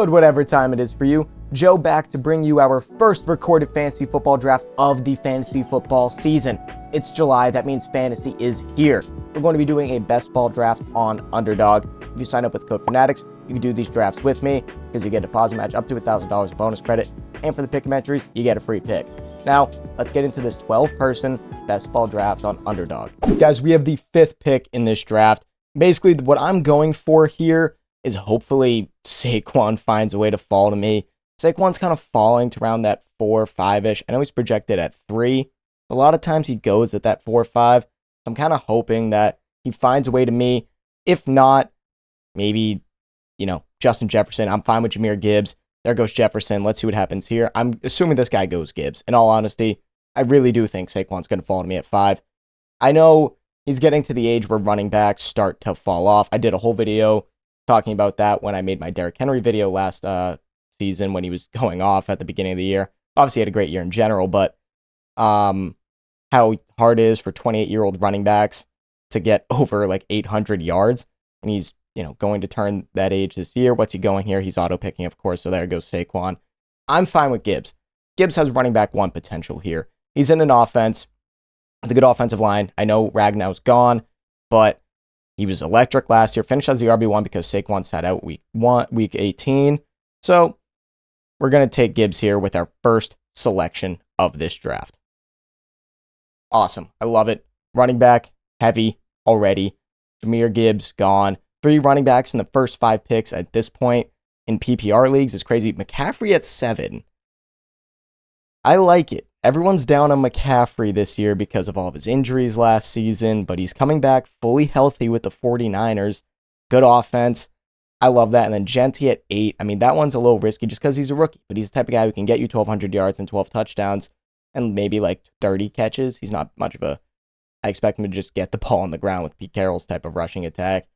Good whatever time it is for you. Joe back to bring you our first recorded fantasy football draft of the fantasy football season. It's July, that means fantasy is here. We're going to be doing a best ball draft on Underdog. If you sign up with code Fanatics, you can do these drafts with me because you get a deposit match up to $1,000 of bonus credit. And for the pick entries, you get a free pick. Now, let's get into this 12-person best ball draft on Underdog. Guys, we have the 5th pick in this draft. Basically, what I'm going for here is hopefully Saquon finds a way to fall to me. Saquon's kind of falling to around that 4 or 5-ish. I know he's projected at 3. A lot of times he goes at that 4 or 5. I'm kind of hoping that he finds a way to me. If not, maybe, Justin Jefferson. I'm fine with Jahmyr Gibbs. There goes Jefferson. Let's see what happens here. I'm assuming this guy goes Gibbs. In all honesty, I really do think Saquon's going to fall to me at 5. I know he's getting to the age where running backs start to fall off. I did a whole video talking about that when I made my Derrick Henry video last season when he was going off at the beginning of the year. Obviously, he had a great year in general, but how hard it is for 28-year-old running backs to get over like 800 yards. And he's going to turn that age this year. What's he going here? He's auto-picking, of course, so there goes Saquon. I'm fine with Gibbs. Gibbs has running back 1 potential here. He's in an offense. It's a good offensive line. I know Ragnow's gone, but he was electric last year. Finished as the RB1 because Saquon sat out week 18. So we're going to take Gibbs here with our first selection of this draft. Awesome. I love it. Running back, heavy already. Jahmyr Gibbs, gone. 3 running backs in the first 5 picks at this point in PPR leagues is crazy. McCaffrey at 7. I like it. Everyone's down on McCaffrey this year because of all of his injuries last season, but he's coming back fully healthy with the 49ers. Good offense. I love that. And then Genty at 8. I mean, that one's a little risky just because he's a rookie, but he's the type of guy who can get you 1,200 yards and 12 touchdowns and maybe like 30 catches. He's not much of a... I expect him to just get the ball on the ground with Pete Carroll's type of rushing attack.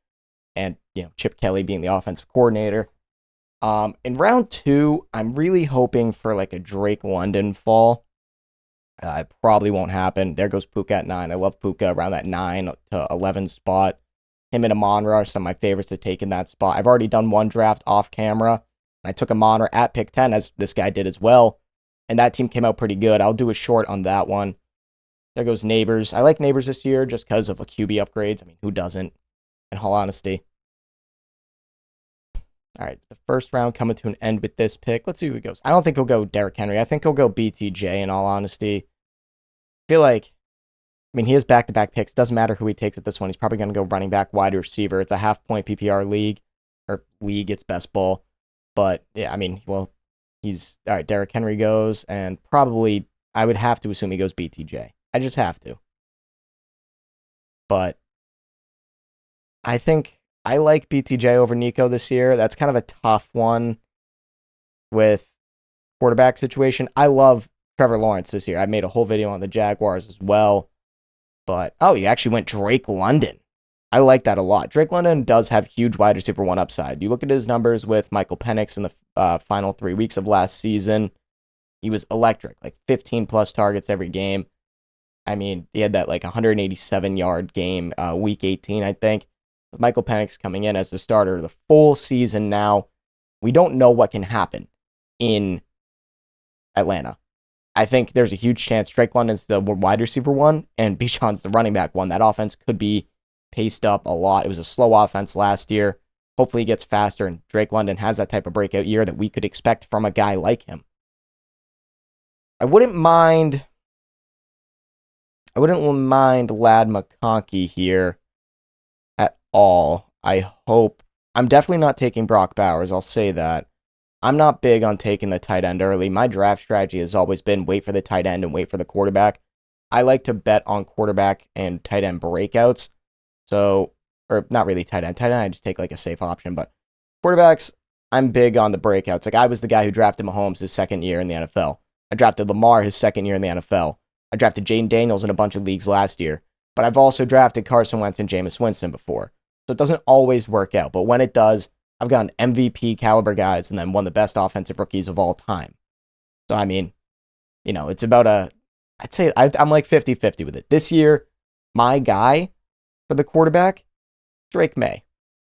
And, Chip Kelly being the offensive coordinator. In round 2, I'm really hoping for like a Drake London fall. It probably won't happen. There goes Puka at 9. I love Puka around that 9 to 11 spot. Him and Amon-Ra are some of my favorites to take in that spot. I've already done one draft off camera. I took Amon-Ra at pick 10, as this guy did as well. And that team came out pretty good. I'll do a short on that one. There goes Neighbors. I like Neighbors this year just because of a QB upgrades. I mean, who doesn't? In all honesty. All right, the first round coming to an end with this pick. Let's see who he goes. I don't think he'll go Derrick Henry. I think he'll go BTJ, in all honesty. I feel like, he has back-to-back picks. Doesn't matter who he takes at this one. He's probably going to go running back, wide receiver. It's a half-point PPR league. Or league, it's best ball. But, yeah, he's... All right, Derrick Henry goes, and probably, I would have to assume he goes BTJ. I just have to. But I think I like BTJ over Nico this year. That's kind of a tough one with quarterback situation. I love Trevor Lawrence this year. I made a whole video on the Jaguars as well. But, he actually went Drake London. I like that a lot. Drake London does have huge wide receiver 1 upside. You look at his numbers with Michael Penix in the final 3 weeks of last season. He was electric, like 15-plus targets every game. He had that like 187-yard game week 18, I think. With Michael Penix coming in as the starter the full season now, we don't know what can happen in Atlanta. I think there's a huge chance Drake London's the wide receiver 1 and Bijan's the running back 1. That offense could be paced up a lot. It was a slow offense last year. Hopefully it gets faster, and Drake London has that type of breakout year that we could expect from a guy like him. I wouldn't mind Lad McConkey here at all. I hope. I'm definitely not taking Brock Bowers. I'll say that. I'm not big on taking the tight end early. My draft strategy has always been wait for the tight end and wait for the quarterback. I like to bet on quarterback and tight end breakouts. So, or not really tight end. Tight end, I just take like a safe option. But quarterbacks, I'm big on the breakouts. Like I was the guy who drafted Mahomes his second year in the NFL. I drafted Lamar his second year in the NFL. I drafted Jaden Daniels in a bunch of leagues last year. But I've also drafted Carson Wentz and Jameis Winston before. So it doesn't always work out. But when it does, I've gotten MVP caliber guys and then one of the best offensive rookies of all time. So, it's about I'd say I'm like 50-50 with it. This year, my guy for the quarterback, Drake May.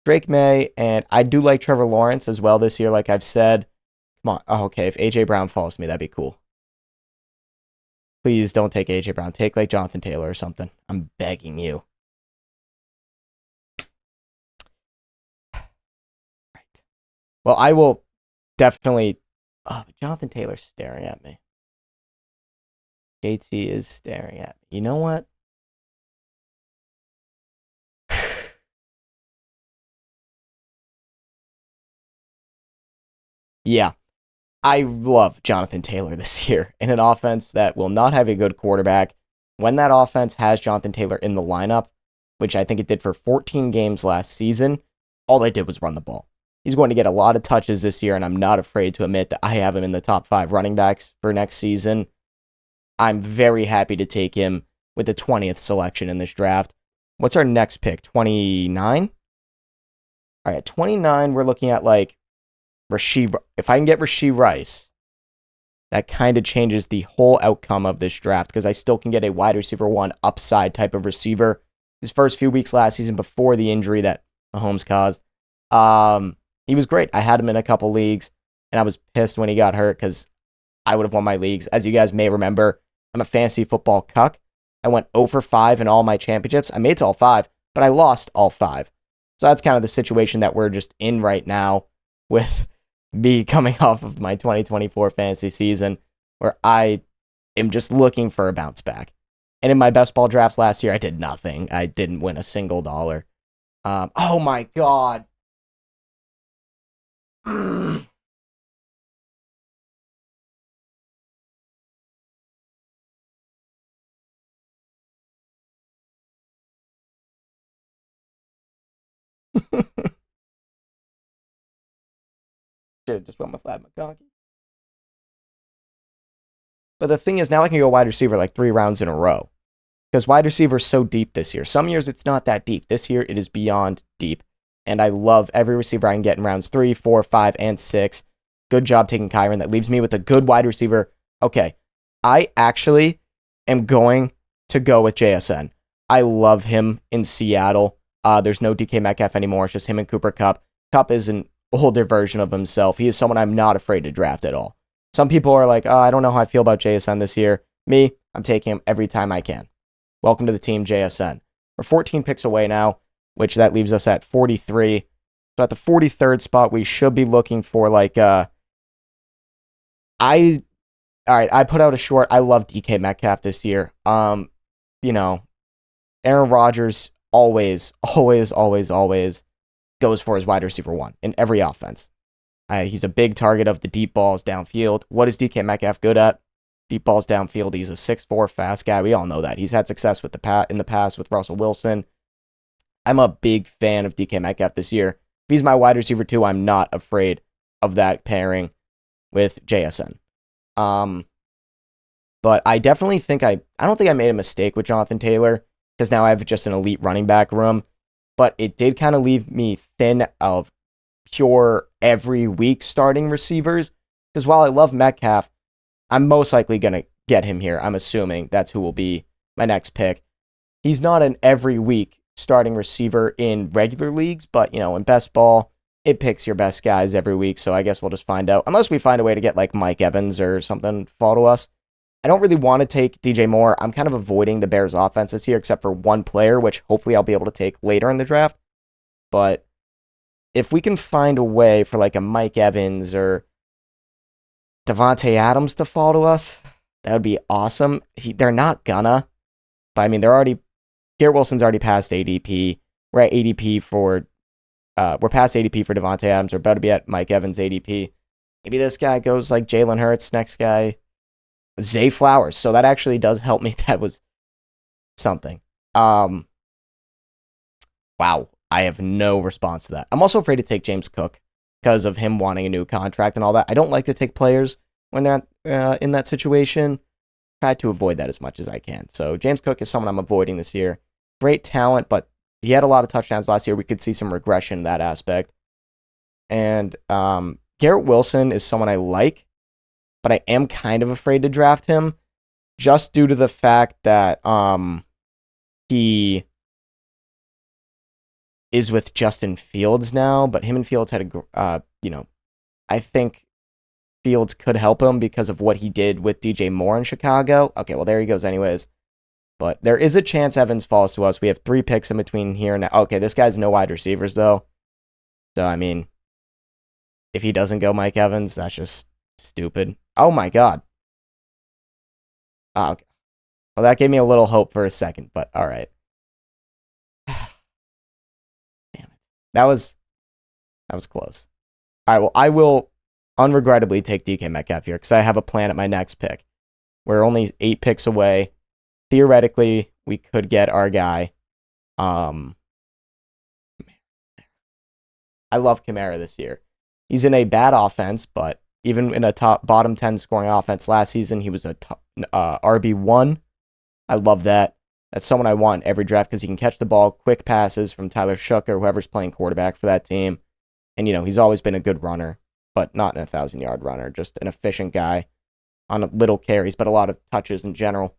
Drake May, and I do like Trevor Lawrence as well this year, like I've said. Come on. Oh, okay, if A.J. Brown falls to me, that'd be cool. Please don't take A.J. Brown. Take, like, Jonathan Taylor or something. I'm begging you. Right. Well, I will definitely... Oh, but Jonathan Taylor's staring at me. JT is staring at me. You know what? Yeah. I love Jonathan Taylor this year in an offense that will not have a good quarterback. When that offense has Jonathan Taylor in the lineup, which I think it did for 14 games last season, all they did was run the ball. He's going to get a lot of touches this year, and I'm not afraid to admit that I have him in the top 5 running backs for next season. I'm very happy to take him with the 20th selection in this draft. What's our next pick? 29? All right, at 29, we're looking at like Rashee. If I can get Rashee Rice, that kind of changes the whole outcome of this draft because I still can get a wide receiver 1 upside type of receiver. His first few weeks last season before the injury that Mahomes caused, he was great. I had him in a couple leagues, and I was pissed when he got hurt because I would have won my leagues. As you guys may remember, I'm a fantasy football cuck. I went 0 for 5 in all my championships. I made it to all 5, but I lost all 5. So that's kind of the situation that we're just in right now with me coming off of my 2024 fantasy season where I am just looking for a bounce back. And in my best ball drafts last year, I did nothing. I didn't win a single dollar. Oh my God. Should have just went my flat McConkey. But the thing is, now I can go wide receiver like 3 rounds in a row. Because wide receiver is so deep this year. Some years it's not that deep. This year it is beyond deep. And I love every receiver I can get in rounds 3, 4, 5, and 6. Good job taking Kyron. That leaves me with a good wide receiver. Okay, I actually am going to go with JSN. I love him in Seattle. There's no DK Metcalf anymore. It's just him and Cooper Kupp. Kupp is an older version of himself. He is someone I'm not afraid to draft at all. Some people are like, oh, I don't know how I feel about JSN this year. Me, I'm taking him every time I can. Welcome to the team, JSN. We're 14 picks away now, which that leaves us at 43. So at the 43rd spot, we should be looking for like, all right, I put out a short. I love DK Metcalf this year. Aaron Rodgers always goes for his wide receiver 1 in every offense. He's a big target of the deep balls downfield. What is DK Metcalf good at? Deep balls downfield. He's a 6'4" fast guy. We all know that. He's had success with in the past with Russell Wilson. I'm a big fan of DK Metcalf this year. If he's my wide receiver 2, I'm not afraid of that pairing with JSN. But I definitely think I don't think I made a mistake with Jonathan Taylor because now I have just an elite running back room. But it did kind of leave me thin of pure every week starting receivers. Because while I love Metcalf, I'm most likely going to get him here. I'm assuming that's who will be my next pick. He's not an every week starting receiver in regular leagues, but, in best ball, it picks your best guys every week. So I guess we'll just find out. Unless we find a way to get like Mike Evans or something to fall to us. I don't really want to take DJ Moore. I'm kind of avoiding the Bears offense this year, except for one player, which hopefully I'll be able to take later in the draft. But if we can find a way for like a Mike Evans or Devontae Adams to fall to us, that would be awesome. They're not gonna, but I mean, Garrett Wilson's already past ADP. We're at ADP for, we're past ADP for Devontae Adams. We're about to be at Mike Evans ADP. Maybe this guy goes like Jalen Hurts. Next guy, Zay Flowers. So that actually does help me. That was something. Wow. I have no response to that. I'm also afraid to take James Cook because of him wanting a new contract and all that. I don't like to take players when they're in that situation. Try to avoid that as much as I can. So James Cook is someone I'm avoiding this year. Great talent, but he had a lot of touchdowns last year. We could see some regression in that aspect. And Garrett Wilson is someone I like, but I am kind of afraid to draft him just due to the fact that he is with Justin Fields now, but him and Fields had I think Fields could help him because of what he did with DJ Moore in Chicago. Okay, well, there he goes anyways. But there is a chance Evans falls to us. We have 3 picks in between here and now. Okay, this guy's no wide receivers, though. So, I mean, if he doesn't go Mike Evans, that's just stupid. Oh, my God. Oh, okay. Well, that gave me a little hope for a second, but all right. Damn it. That was close. All right, well, I will unregrettably take DK Metcalf here because I have a plan at my next pick. We're only 8 picks away. Theoretically, we could get our guy. I love Kamara this year. He's in a bad offense, but even in a bottom 10 scoring offense last season, he was a RB1. I love that. That's someone I want in every draft because he can catch the ball, quick passes from Tyler Shook or whoever's playing quarterback for that team. And, he's always been a good runner, but not an 1,000-yard runner, just an efficient guy on little carries, but a lot of touches in general.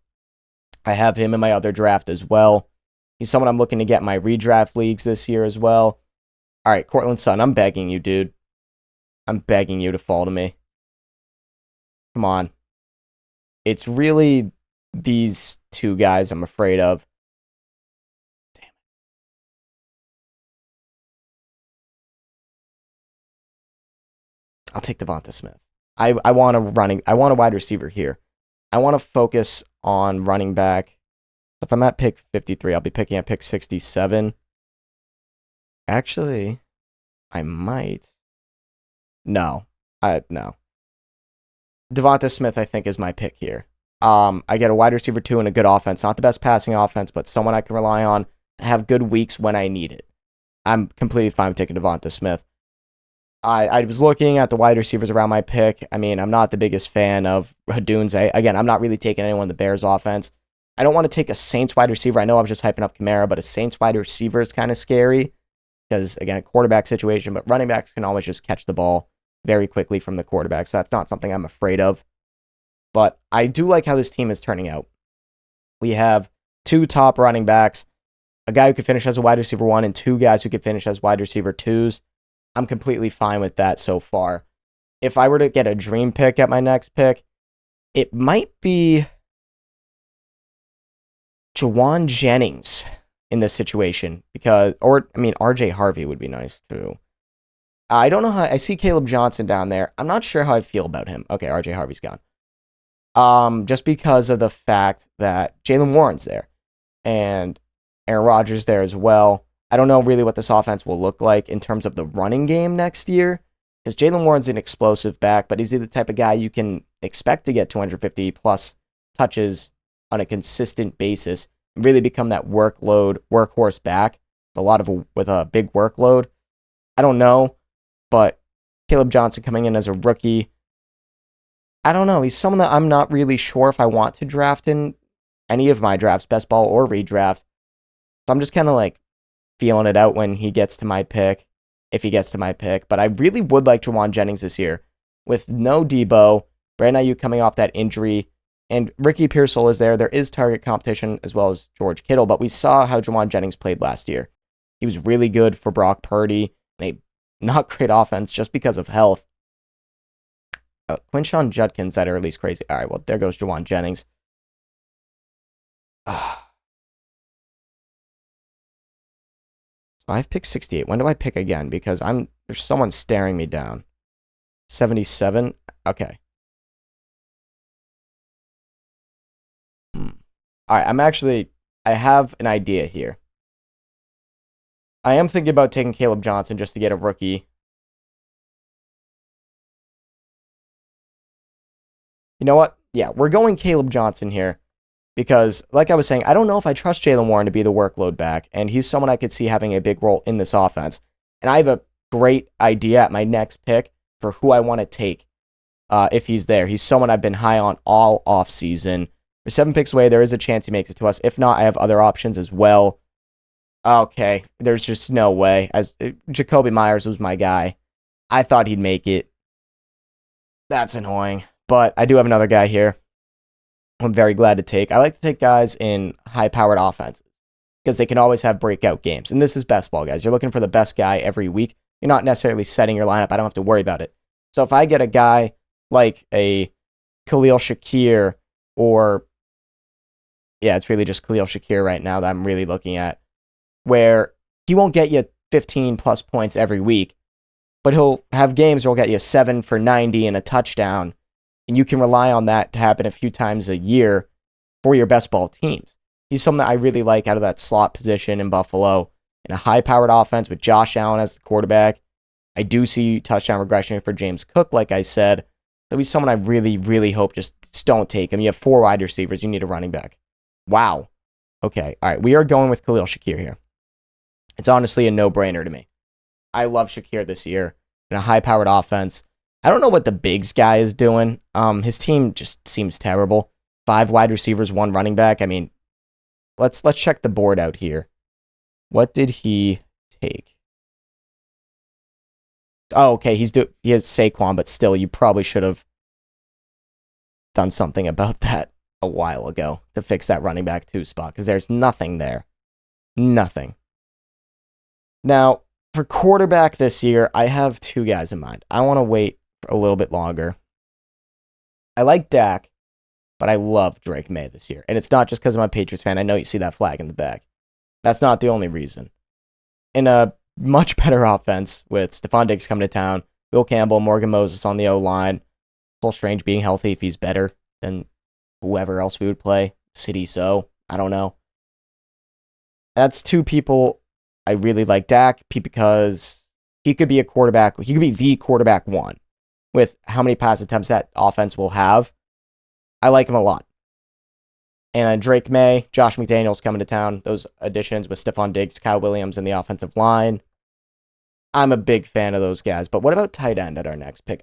I have him in my other draft as well. He's someone I'm looking to get in my redraft leagues this year as well. All right, Cortland Sutton, I'm begging you, dude. I'm begging you to fall to me. Come on. It's really these 2 guys I'm afraid of. Damn it. I'll take Devonta Smith. I want a wide receiver here. I want to focus on running back. If I'm at pick 53, I'll be picking at pick 67. Actually, I might. No. Devonta Smith, I think, is my pick here. I get a wide receiver 2 and a good offense. Not the best passing offense, but someone I can rely on to have good weeks when I need it. I'm completely fine with taking Devonta Smith. I was looking at the wide receivers around my pick. I mean, I'm not the biggest fan of Hadunze. Again, I'm not really taking anyone in the Bears offense. I don't want to take a Saints wide receiver. I know I was just hyping up Kamara, but a Saints wide receiver is kind of scary because, again, a quarterback situation, but running backs can always just catch the ball very quickly from the quarterback, so that's not something I'm afraid of. But I do like how this team is turning out. We have 2 top running backs, a guy who could finish as a wide receiver 1, and 2 guys who could finish as wide receiver 2s. I'm completely fine with that so far. If I were to get a dream pick at my next pick, it might be Jawan Jennings in this situation RJ Harvey would be nice too. I don't know how I see Caleb Johnson down there. I'm not sure how I feel about him. Okay, RJ Harvey's gone. Just because of the fact that Jaylen Warren's there and Aaron Rodgers there as well. I don't know really what this offense will look like in terms of the running game next year because Jaylen Warren's an explosive back, but is he the type of guy you can expect to get 250 plus touches on a consistent basis and really become that workhorse back with a big workload? I don't know, but Caleb Johnson coming in as a rookie, I don't know. He's someone that I'm not really sure if I want to draft in any of my drafts, best ball or redraft. So I'm just kind of like feeling it out when he gets to my pick, if he gets to my pick. But I really would like Jawan Jennings this year. With no Debo, Brandon Ayuk coming off that injury, and Ricky Pearsall is there. There is target competition as well as George Kittle, but we saw how Jawan Jennings played last year. He was really good for Brock Purdy, and a not great offense just because of health. Quinshon Judkins, that are at least crazy. All right, well, there goes Jawan Jennings. I've picked 68. When do I pick again? Because there's someone staring me down. 77? Okay. All right, I have an idea here. I am thinking about taking Caleb Johnson just to get a rookie. You know what? Yeah, we're going Caleb Johnson here. Because, like I was saying, I don't know if I trust Jaylen Warren to be the workload back, and he's someone I could see having a big role in this offense. And I have a great idea at my next pick for who I want to take if he's there. He's someone I've been high on all offseason. We're 7 picks away. There is a chance he makes it to us. If not, I have other options as well. Okay, there's just no way. Jacoby Myers was my guy. I thought he'd make it. That's annoying. But I do have another guy here I'm very glad to take. I like to take guys in high-powered offenses. because they can always have breakout games. And this is best ball, guys. You're looking for the best guy every week. You're not necessarily setting your lineup. I don't have to worry about it. So if I get a guy like a Khalil Shakir it's really just Khalil Shakir right now that I'm really looking at, where he won't get you 15 plus points every week, but he'll have games where he'll get you 7 for 90 and a touchdown, and you can rely on that to happen a few times a year for your best ball teams. He's someone that I really like out of that slot position in Buffalo, in a high-powered offense with Josh Allen as the quarterback. I do see touchdown regression for James Cook, like I said. So he's someone I really, really hope just don't take him. You have 4 wide receivers. You need a running back. Wow. Okay. All right. We are going with Khalil Shakir here. It's honestly a no-brainer to me. I love Shakir this year in a high-powered offense. I don't know what the Bigs guy is doing. His team just seems terrible. 5 wide receivers, 1 running back. I mean, let's check the board out here. What did he take? Oh, okay. He has Saquon, but still, you probably should have done something about that a while ago to fix that running back 2 spot, because there's nothing there. Nothing. Now, for quarterback this year, I have 2 guys in mind. I want to wait a little bit longer. I like Dak, but I love Drake May this year. And it's not just because I'm a Patriots fan. I know you see that flag in the back. That's not the only reason. In a much better offense with Stephon Diggs coming to town, Will Campbell, Morgan Moses on the O-line, Cole Strange being healthy if he's better than whoever else we would play. I don't know. That's 2 people I really like. Dak, because he could be a quarterback. He could be the quarterback 1 with how many pass attempts that offense will have. I like him a lot. And Drake May, Josh McDaniels coming to town. Those additions with Stephon Diggs, Kyle Williams, and the offensive line. I'm a big fan of those guys. But what about tight end at our next pick?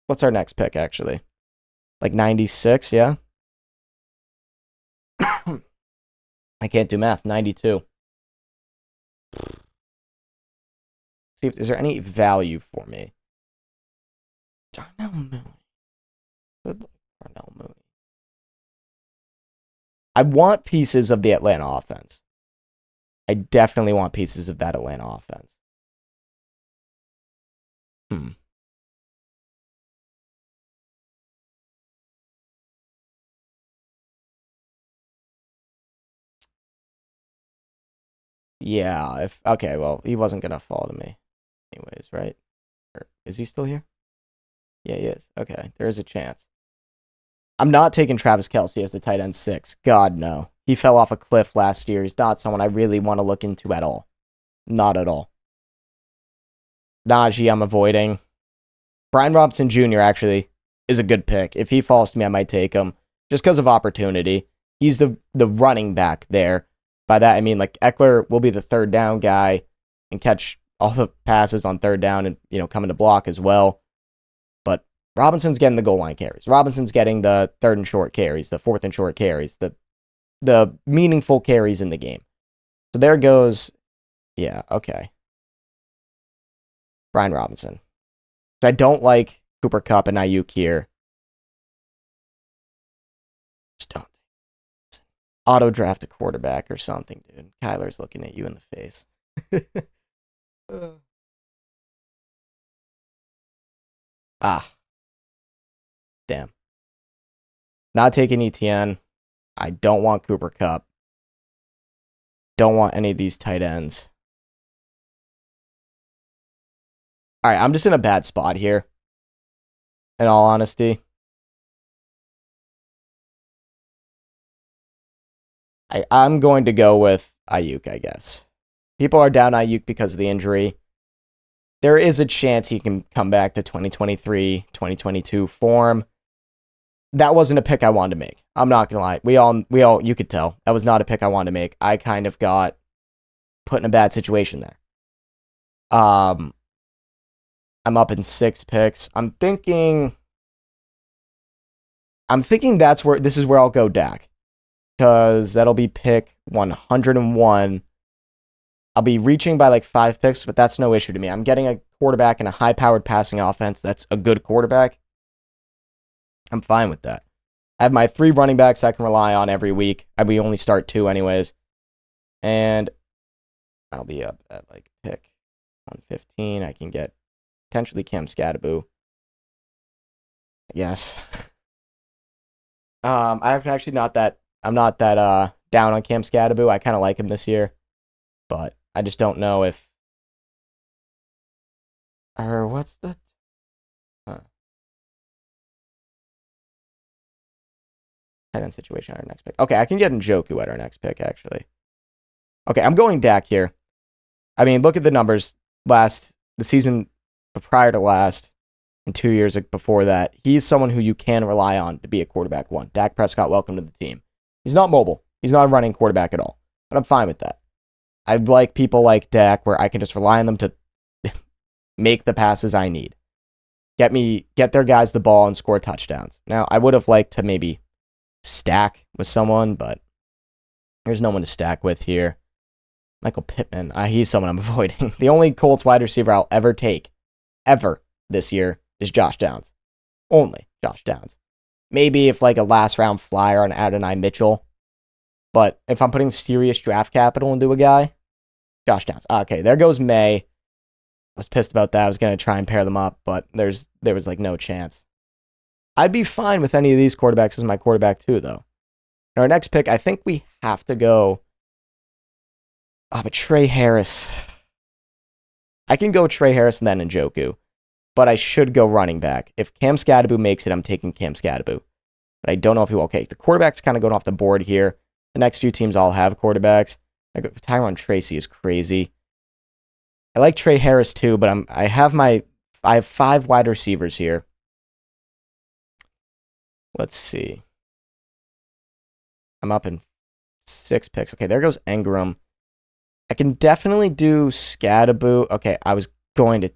What's our next pick, actually? Like 96, yeah? I can't do math. 92. See if is there any value for me? Darnell Mooney. Good luck, Darnell Mooney. I want pieces of the Atlanta offense. I definitely want pieces of that Atlanta offense. Yeah, okay, well, he wasn't going to fall to me anyways, right? Or is he still here? Yeah, he is. Okay, there is a chance. I'm not taking Travis Kelce as the tight end 6. God, no. He fell off a cliff last year. He's not someone I really want to look into at all. Not at all. Najee, I'm avoiding. Brian Robinson Jr. actually is a good pick. If he falls to me, I might take him just because of opportunity. He's the running back there. By that, I mean, like, Eckler will be the 3rd down guy and catch all the passes on 3rd down and, coming to block as well. But Robinson's getting the goal line carries. Robinson's getting the 3rd and short carries, the 4th and short carries, the meaningful carries in the game. So there goes, yeah, okay. Brian Robinson. I don't like Cooper Kupp and Ayuk here. Just don't. Auto draft a quarterback or something, dude. Kyler's looking at you in the face. Damn. Not taking ETN. I don't want Cooper Kupp. Don't want any of these tight ends. All right, I'm just in a bad spot here. In all honesty. I'm going to go with Ayuk, I guess. People are down Ayuk because of the injury. There is a chance he can come back to 2023, 2022 form. That wasn't a pick I wanted to make. I'm not going to lie. We all, you could tell. That was not a pick I wanted to make. I kind of got put in a bad situation there. I'm up in 6 picks. I'm thinking this is where I'll go Dak. Because that'll be pick 101. I'll be reaching by like 5 picks, but that's no issue to me. I'm getting a quarterback in a high-powered passing offense that's a good quarterback. I'm fine with that. I have my 3 running backs I can rely on every week. We only start 2 anyways. And I'll be up at like pick 115. I can get potentially Cam Scattaboo. Yes. I'm actually not that down on Cam Scattaboo. I kind of like him this year, but I just don't know if or what's the tight end situation at our next pick. Okay, I can get Njoku at our next pick actually. Okay, I'm going Dak here. I mean, look at the numbers. The season prior to last, and 2 years before that, he's someone who you can rely on to be a quarterback one. Dak Prescott, welcome to the team. He's not mobile. He's not a running quarterback at all, but I'm fine with that. I like people like Dak where I can just rely on them to make the passes I need. Get their guys the ball and score touchdowns. Now, I would have liked to maybe stack with someone, but there's no one to stack with here. Michael Pittman, he's someone I'm avoiding. The only Colts wide receiver I'll ever take, ever, this year is Josh Downs. Only Josh Downs. Maybe if like a last round flyer on Adonai Mitchell. But if I'm putting serious draft capital into a guy, Josh Downs. Okay, there goes May. I was pissed about that. I was going to try and pair them up, but there was like no chance. I'd be fine with any of these quarterbacks as my quarterback too, though. In our next pick, I think we have to go. But Trey Harris. I can go Trey Harris and then Njoku, but I should go running back. If Cam Scattaboo makes it, I'm taking Cam Scattaboo. But I don't know if he will. Okay, the quarterback's kind of going off the board here. The next few teams all have quarterbacks. Tyron Tracy is crazy. I like Trey Harris too, but I have 5 wide receivers here. Let's see. I'm up in 6 picks. Okay, there goes Engram. I can definitely do Scattaboo. Okay,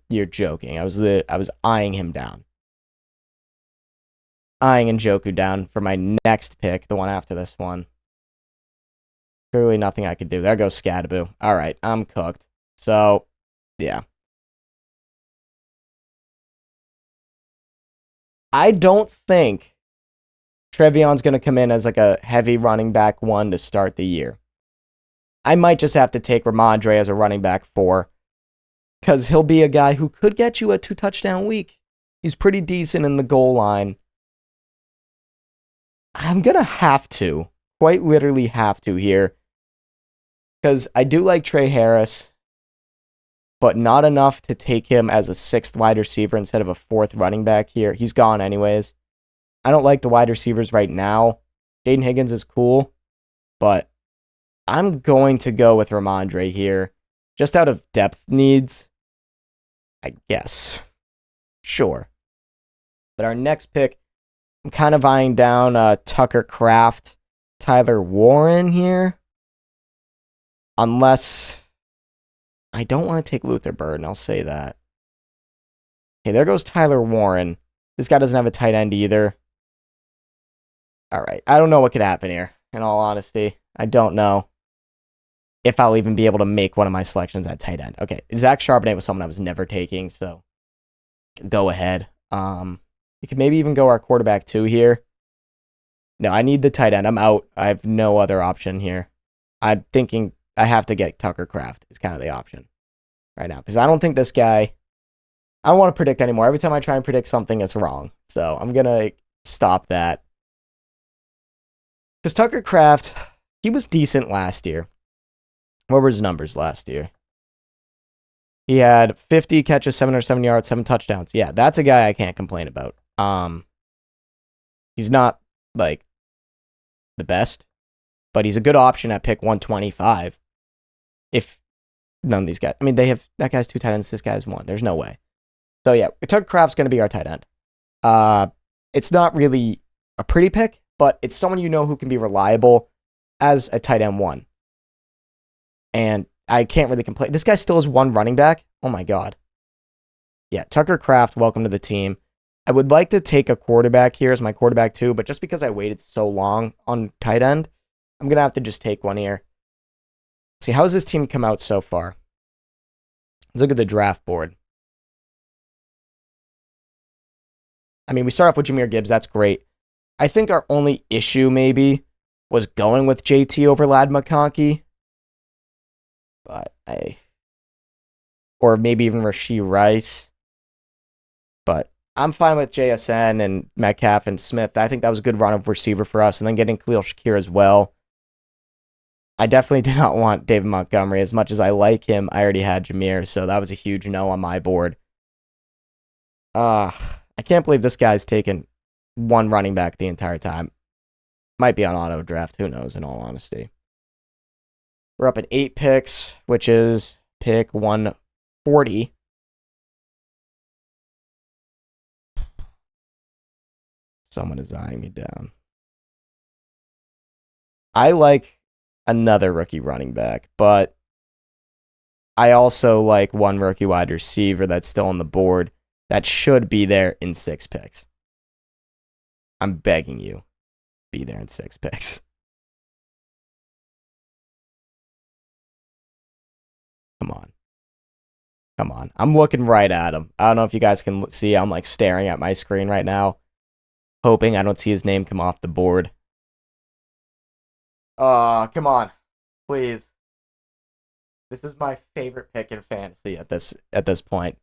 you're joking. I was eyeing him down. Eyeing Njoku down for my next pick, the one after this one. Clearly nothing I could do. There goes Scattaboo. All right, I'm cooked. So, yeah. I don't think Trevion's going to come in as like a heavy running back one to start the year. I might just have to take Ramondre as a running back 4 because he'll be a guy who could get you a 2-touchdown week. He's pretty decent in the goal line. I'm going to have to, quite literally have to here, because I do like Trey Harris, but not enough to take him as a 6th wide receiver instead of a 4th running back here. He's gone anyways. I don't like the wide receivers right now. Jaden Higgins is cool, but I'm going to go with Ramondre here, just out of depth needs, I guess. Sure. But our next pick, I'm kind of eyeing down Tucker Kraft, Tyler Warren here. Unless I don't want to take Luther Burden, I'll say that. Okay, there goes Tyler Warren. This guy doesn't have a tight end either. All right, I don't know what could happen here, in all honesty. I don't know if I'll even be able to make one of my selections at tight end. Okay, Zach Charbonnet was someone I was never taking, so go ahead. You could maybe even go our quarterback 2 here. No, I need the tight end. I'm out. I have no other option here. I'm thinking I have to get Tucker Kraft is kind of the option right now, because I don't think this guy, I don't want to predict anymore. Every time I try and predict something, it's wrong. So I'm going to stop that. Because Tucker Kraft, he was decent last year. What were his numbers last year? He had 50 catches, 707 yards, 7 touchdowns. Yeah, that's a guy I can't complain about. He's not like the best, but he's a good option at pick 125. If none of these guys, I mean, that guy's 2 tight ends, this guy's 1. There's no way. So yeah, Tucker Kraft's going to be our tight end. It's not really a pretty pick, but it's someone you know who can be reliable as a tight end 1. And I can't really complain. This guy still has 1 running back. Oh my God. Yeah, Tucker Kraft, welcome to the team. I would like to take a quarterback here as my quarterback 2, but just because I waited so long on tight end, I'm going to have to just take one here. Let's see, how has this team come out so far? Let's look at the draft board. I mean, we start off with Jahmyr Gibbs. That's great. I think our only issue maybe was going with JT over Ladd McConkey. but or maybe even Rashee Rice. But I'm fine with JSN and Metcalf and Smith. I think that was a good run of receiver for us. And then getting Khalil Shakir as well. I definitely did not want David Montgomery. As much as I like him, I already had Jahmyr, so that was a huge no on my board. I can't believe this guy's taken one running back the entire time. Might be on auto draft. Who knows, in all honesty. We're up at 8 picks, which is pick 140. Someone is eyeing me down. I like another rookie running back, but I also like one rookie wide receiver that's still on the board that should be there in 6 picks. I'm begging you, be there in 6 picks. Come on. Come on. I'm looking right at him. I don't know if you guys can see. I'm like staring at my screen right now, hoping I don't see his name come off the board. Come on. Please. This is my favorite pick in fantasy at this point.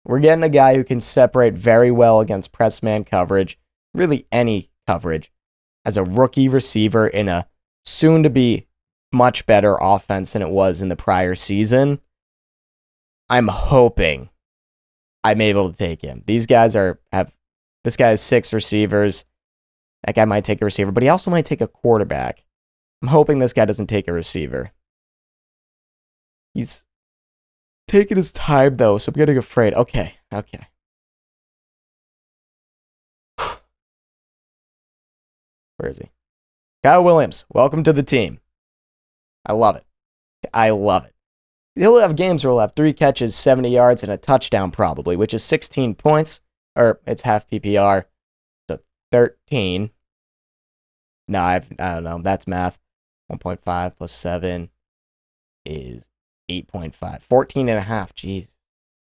We're getting a guy who can separate very well against press man coverage, really any coverage, as a rookie receiver in a soon-to-be much better offense than it was in the prior season. I'm hoping I'm able to take him. These guys this guy has 6 receivers. That guy might take a receiver, but he also might take a quarterback. I'm hoping this guy doesn't take a receiver. He's taking his time, though, so I'm getting afraid. Okay. Where is he? Kyle Williams, welcome to the team. I love it. He'll have games where he'll have 3 catches, 70 yards, and a touchdown probably, which is 16 points, or it's half PPR, so 13. No, I don't know. That's math. 1.5 plus 7 is 8.5. 14 and a half. Jeez.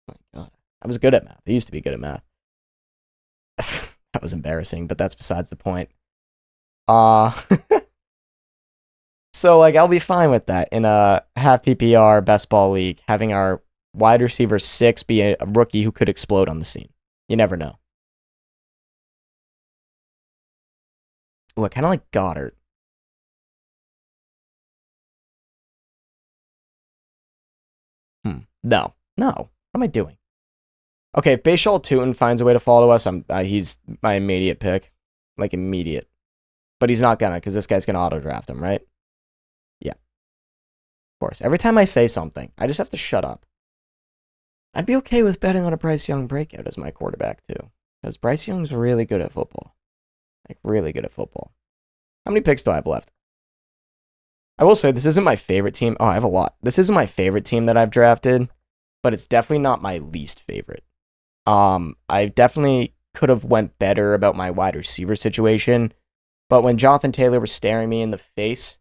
Oh my God. I was good at math. I used to be good at math. That was embarrassing, but that's besides the point. So, I'll be fine with that in a half PPR best ball league, having our wide receiver 6 be a rookie who could explode on the scene. You never know. Ooh, I kind of like Goddard. No. What am I doing? Okay, if Bashal Tootin finds a way to follow us, he's my immediate pick. Immediate. But he's not gonna, because this guy's gonna auto-draft him, right? Yeah. Of course. Every time I say something, I just have to shut up. I'd be okay with betting on a Bryce Young breakout as my quarterback, too. Because Bryce Young's really good at football. Really good at football. How many picks do I have left? I will say, this isn't my favorite team. Oh, I have a lot. This isn't my favorite team that I've drafted, but it's definitely not my least favorite. I definitely could have went better about my wide receiver situation, but when Jonathan Taylor was staring me in the face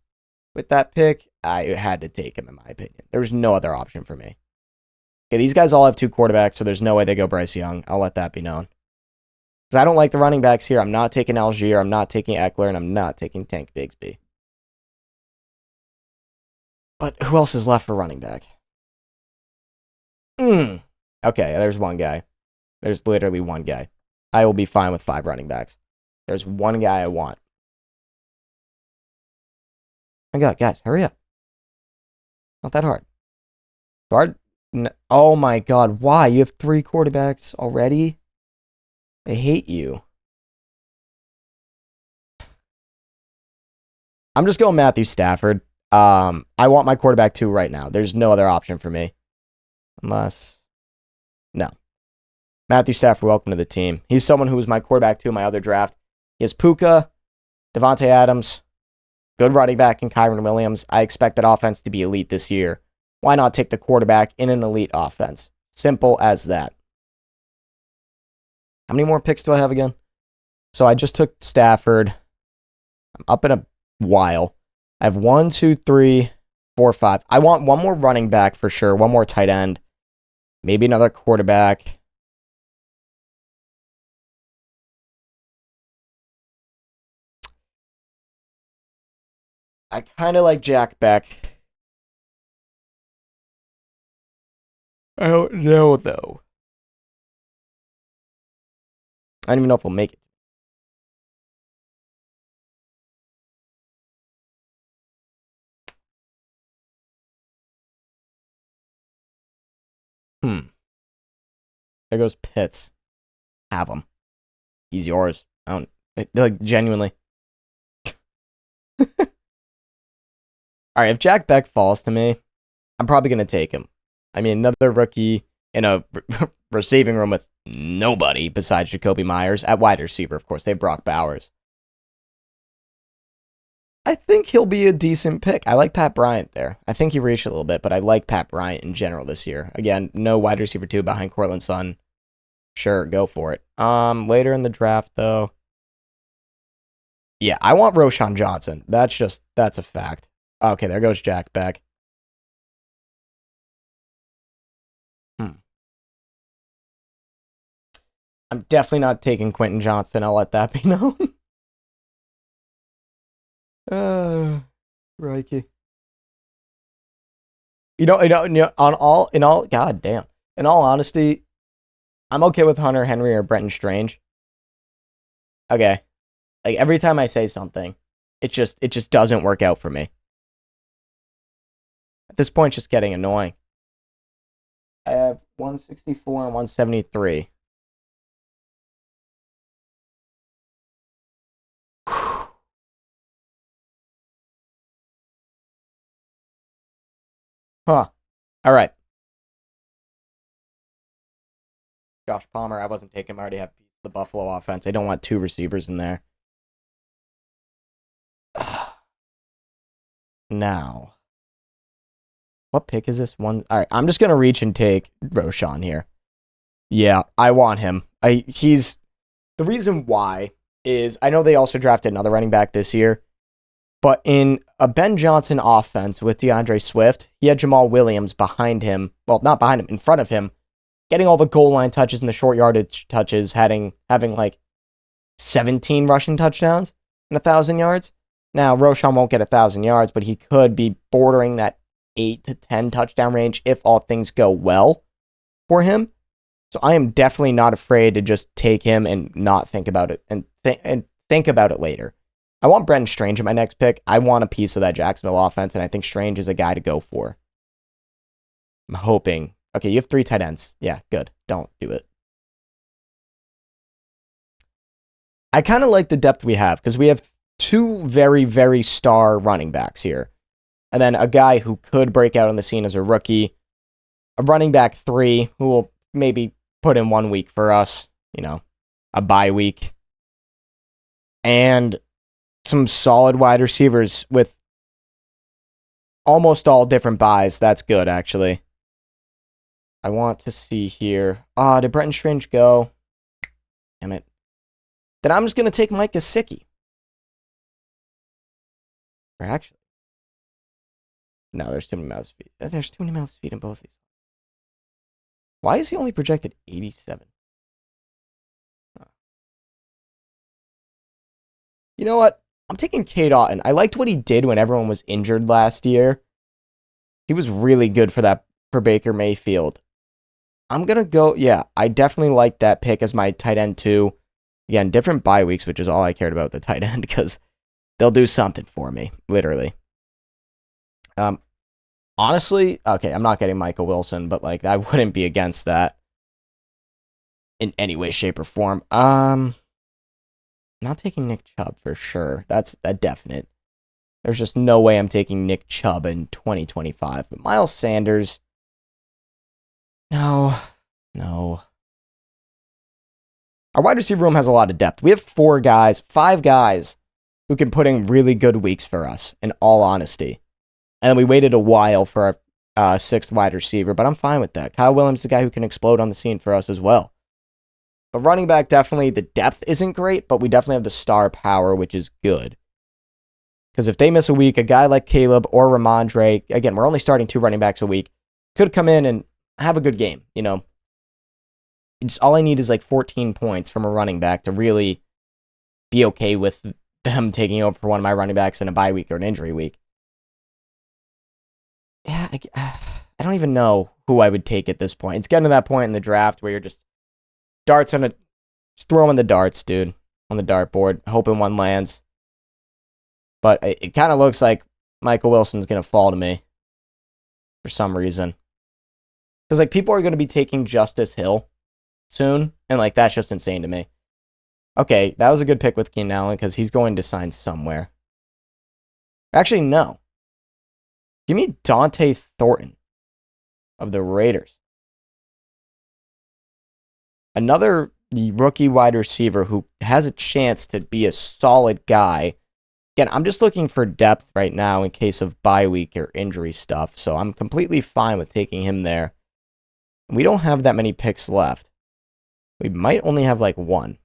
with that pick, I had to take him, in my opinion. There was no other option for me. Okay, these guys all have 2 quarterbacks, so there's no way they go Bryce Young. I'll let that be known. Because I don't like the running backs here. I'm not taking Algier, I'm not taking Eckler, and I'm not taking Tank Bigsby. But who else is left for running back? Okay, there's one guy. There's literally one guy. I will be fine with 5 running backs. There's one guy I want. Oh my God, guys, hurry up. Not that hard. Hard? Oh my God, why? You have 3 quarterbacks already? I hate you. I'm just going Matthew Stafford. I want my quarterback 2 right now. There's no other option for me. Unless... No. Matthew Stafford, welcome to the team. He's someone who was my quarterback 2 in my other draft. He has Puka, Devontae Adams, good running back in Kyron Williams. I expect that offense to be elite this year. Why not take the quarterback in an elite offense? Simple as that. How many more picks do I have again? So I just took Stafford. I'm up in a while. I have 1, 2, 3, 4, 5. I want one more running back for sure. One more tight end. Maybe another quarterback. I kind of like Jack Beck. I don't know, though. I don't even know if we'll make it. There goes Pitts. Have him. He's yours. I don't, like, genuinely. All right, if Jack Beck falls to me, I'm probably going to take him. I mean, another rookie in a receiving room with nobody besides Jacoby Myers at wide receiver. Of course, they have Brock Bowers. I think he'll be a decent pick. I like Pat Bryant there. I think he reached a little bit, but I like Pat Bryant in general this year. Again, no wide receiver 2 behind Courtland Sutton. Sure, go for it. Later in the draft, though. Yeah, I want Roschon Johnson. That's a fact. Okay, there goes Jack Beck. I'm definitely not taking Quentin Johnston. I'll let that be known. Crikey. God damn. In all honesty, I'm okay with Hunter Henry or Brenton Strange. Okay. Like, every time I say something, it just doesn't work out for me. At this point, it's just getting annoying. I have 164 and 173. Huh. All right. Josh Palmer, I wasn't taking him. I already have the Buffalo offense. I don't want 2 receivers in there. Now, what pick is this one? All right, I'm just going to reach and take Roschon here. Yeah, I want him. The reason why is I know they also drafted another running back this year, but in a Ben Johnson offense with DeAndre Swift, he had Jamal Williams behind him. Well, not behind him, in front of him, getting all the goal line touches and the short yardage touches, having like 17 rushing touchdowns and 1,000 yards. Now, Roschon won't get 1,000 yards, but he could be bordering that 8 to 10 touchdown range if all things go well for him. So I am definitely not afraid to just take him and not think about it and think about it later. I want Brenton Strange in my next pick. I want a piece of that Jacksonville offense, and I think Strange is a guy to go for. I'm hoping. Okay, you have 3 tight ends. Yeah, good. Don't do it. I kind of like the depth we have because we have 2 very, very star running backs here. And then a guy who could break out on the scene as a rookie. A running back 3 who will maybe put in 1 week for us. A bye week. And some solid wide receivers with almost all different buys. That's good, actually. I want to see here. Did Brenton Strange go? Damn it. Then I'm just going to take Mike Gesicki. Or actually. No, there's too many mouths to feed. There's too many mouths to feed in both these. Why is he only projected 87? Huh. You know what? I'm taking Cade Otton. I liked what he did when everyone was injured last year. He was really good for Baker Mayfield. I'm going to go, yeah, I definitely like that pick as my tight end too. Again, different bye weeks, which is all I cared about the tight end because they'll do something for me, literally. Honestly, okay, I'm not getting Michael Wilson, but like I wouldn't be against that in any way, shape, or form. Not taking Nick Chubb for sure. That's a definite. There's just no way I'm taking Nick Chubb in 2025. But Miles Sanders, no. Our wide receiver room has a lot of depth. We have 5 guys who can put in really good weeks for us, in all honesty. And then we waited a while for our 6th wide receiver, but I'm fine with that. Kyle Williams is a guy who can explode on the scene for us as well. But running back, definitely, the depth isn't great, but we definitely have the star power, which is good. Because if they miss a week, a guy like Caleb or Ramondre, again, we're only starting 2 running backs a week, could come in and have a good game. All I need is like 14 points from a running back to really be okay with them taking over for one of my running backs in a bye week or an injury week. yeah, I don't even know who I would take at this point. It's getting to that point in the draft where you're just just throwing the darts, dude, on the dartboard, hoping one lands. But it kind of looks like Michael Wilson's going to fall to me for some reason. Because, like, people are going to be taking Justice Hill soon, and, like, that's just insane to me. Okay, that was a good pick with Keenan Allen because he's going to sign somewhere. Actually, no. Give me Dante Thornton of the Raiders. Another rookie wide receiver who has a chance to be a solid guy. Again, I'm just looking for depth right now in case of bye week or injury stuff, so I'm completely fine with taking him there. We don't have that many picks left. We might only have like one.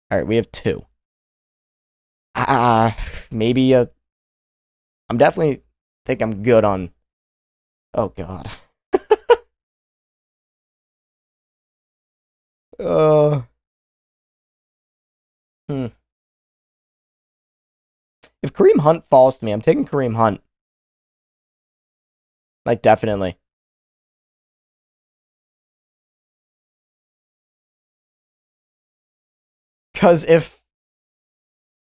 All right, we have two. Maybe I'm definitely think I'm good on. Oh God. If Kareem Hunt falls to me, I'm taking Kareem Hunt. Like, definitely. Because if...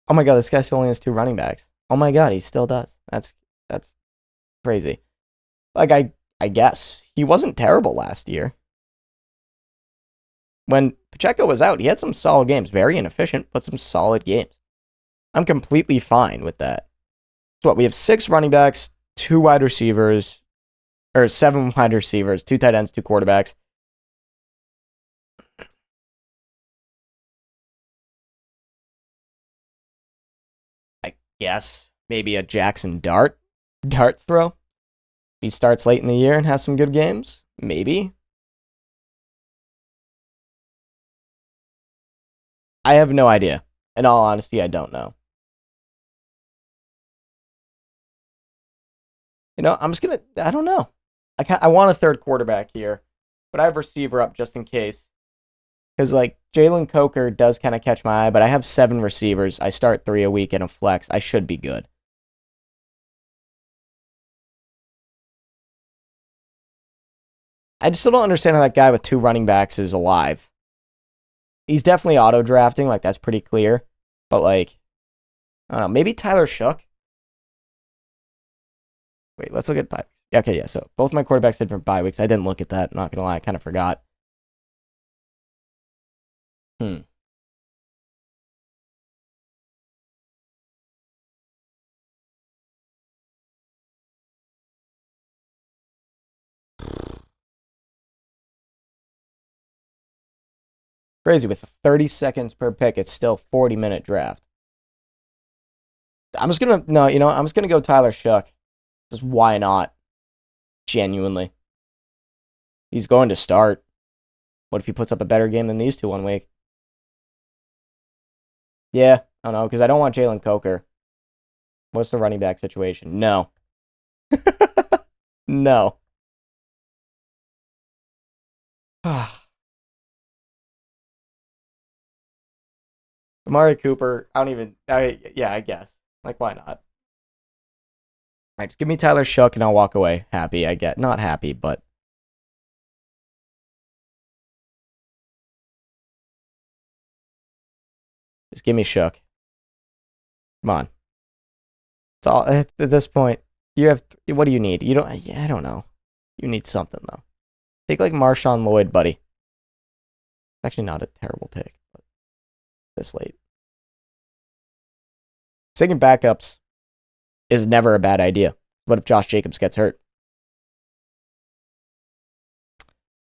Oh my God, this guy still only has 2 running backs. Oh my God, he still does. That's crazy. Like, I guess. He wasn't terrible last year. When Pacheco was out, he had some solid games. Very inefficient, but some solid games. I'm completely fine with that. So what, we have 6 running backs, 2 wide receivers, or 7 wide receivers, 2 tight ends, 2 quarterbacks. I guess maybe a Jackson dart throw. He starts late in the year and has some good games. Maybe. I have no idea. In all honesty, I don't know. You know, I'm just going to, I don't know. I want a third quarterback here, but I have receiver up just in case. Because, like, Jalen Coker does kind of catch my eye, but I have 7 receivers. I start 3 a week in a flex. I should be good. I just still don't understand how that guy with 2 running backs is alive. He's definitely auto-drafting, like, that's pretty clear. But, like, I don't know, maybe Tyler Shook? Wait, let's look at bye weeks. Okay, yeah, so both my quarterbacks had different bye weeks. I didn't look at that, not gonna lie, I kind of forgot. Crazy, with 30 seconds per pick, it's still 40-minute draft. I'm just gonna, no, you know, I'm just gonna go Tyler Shook. Just why not? Genuinely. He's going to start. What if he puts up a better game than these 2 one week? Yeah, I don't know, because I don't want Jalen Coker. What's the running back situation? No. No. Amari Cooper, yeah, I guess. Like, why not? All right, just give me Tyler Shook and I'll walk away happy, I get. Not happy, but... Just give me Shook. Come on. It's all, at this point, you have... What do you need? You don't... Yeah, I don't know. You need something, though. Take, like, Marshawn Lloyd, buddy. Actually, not a terrible pick, but this late. Taking backups is never a bad idea. What if Josh Jacobs gets hurt?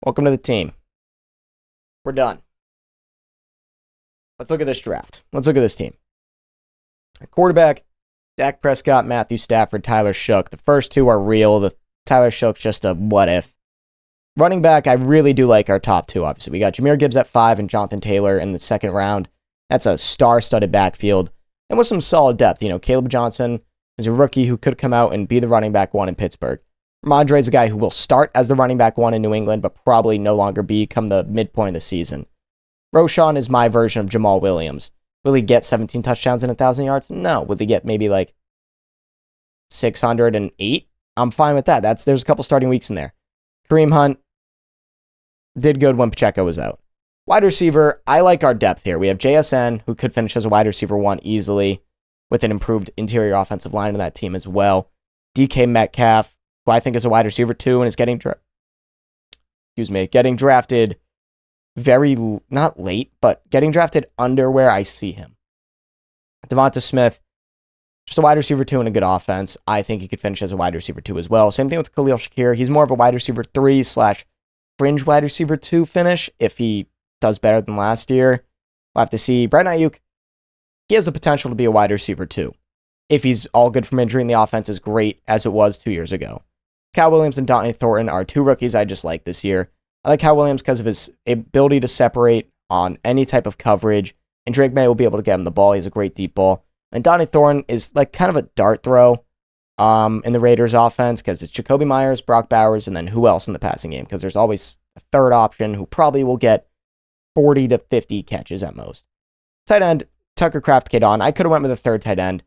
Welcome to the team. We're done. Let's look at this draft. Let's look at this team. Quarterback, Dak Prescott, Matthew Stafford, Tyler Shook. The first 2 are real. The Tyler Shook's just a what if. Running back, I really do like our top 2, obviously. We got Jahmyr Gibbs at 5 and Jonathan Taylor in the 2nd round. That's a star-studded backfield. And with some solid depth. You know, Caleb Johnson is a rookie who could come out and be the running back 1 in Pittsburgh. Ramondre is a guy who will start as the running back 1 in New England, but probably no longer be come the midpoint of the season. Roshan is my version of Jamal Williams. Will he get 17 touchdowns and 1,000 yards? No. Will he get maybe like 608 I'm fine with that. There's a couple starting weeks in there. Kareem Hunt did good when Pacheco was out. Wide receiver, I like our depth here. We have JSN, who could finish as a wide receiver 1 easily, with an improved interior offensive line in that team as well. DK Metcalf, who I think is a wide receiver 2 and is getting drafted very, not late, but getting drafted under where I see him. Devonta Smith, just a wide receiver 2 and a good offense. I think he could finish as a wide receiver 2 as well. Same thing with Khalil Shakir. He's more of a wide receiver 3/fringe wide receiver 2 finish if he does better than last year. We'll have to see. Brandon Ayuk, he has the potential to be a wide receiver 2. If he's all good from injury and the offense is great as it was 2 years ago. Cal Williams and Donnie Thornton are 2 rookies I just like this year. I like Cal Williams because of his ability to separate on any type of coverage, and Drake May will be able to get him the ball. He's a great deep ball. And Donnie Thornton is like kind of a dart throw in the Raiders offense because it's Jacoby Myers, Brock Bowers, and then who else in the passing game? Because there's always a third option who probably will get 40 to 50 catches at most. Tight end, Tucker Kraft Kid on. I could have went with a third tight end,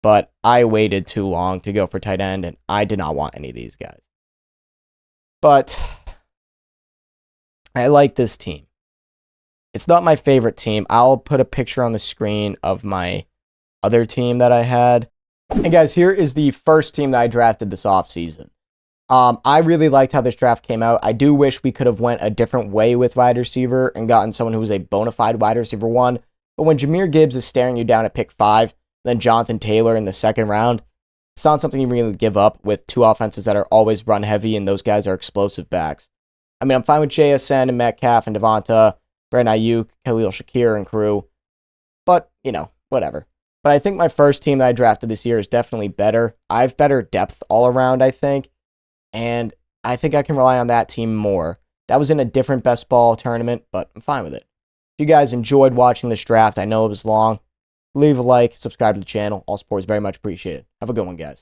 but I waited too long to go for tight end, and I did not want any of these guys. But I like this team. It's not my favorite team. I'll put a picture on the screen of my other team that I had. And guys, here is the first team that I drafted this offseason. I really liked how this draft came out. I do wish we could have went a different way with wide receiver and gotten someone who was a bona fide wide receiver 1. But when Jahmyr Gibbs is staring you down at pick 5, then Jonathan Taylor in the second round, it's not something you really give up with 2 offenses that are always run heavy, and those guys are explosive backs. I mean, I'm fine with JSN and Metcalf and Devonta, Brandon Ayuk, Khalil Shakir, and crew. But, whatever. But I think my first team that I drafted this year is definitely better. I have better depth all around, I think. And I think I can rely on that team more. That was in a different best ball tournament, but I'm fine with it. If you guys enjoyed watching this draft, I know it was long. Leave a like, subscribe to the channel. All support is very much appreciated. Have a good one, guys.